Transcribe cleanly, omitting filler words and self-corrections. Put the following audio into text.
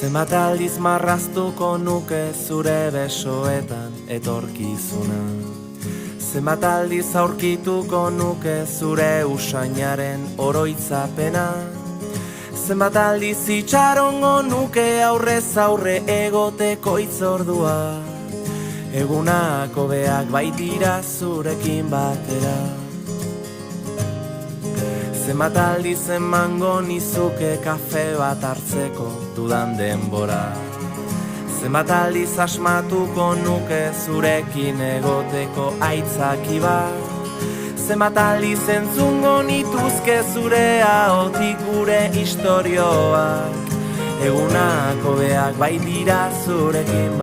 Zenbat aldiz marraztuko nuke zure besoetan etorkizuna. Zenbat aldiz aurkituko nuke zure usainaren oroitzapena. Zenbat aldiz itxarongo nuke aurrez aurre egoteko itzordua. Egunak hobeak baitira zurekin batera. Zenbat aldiz emango nizuke kafe bat hartzeko dudan denbora. Zenbat aldiz asmatuko nuke zurekin egoteko aitzaki bat. Zenbat aldiz entzungo nituzke zure ahotik gure istorioak. Egunak hobeak baitira zurekin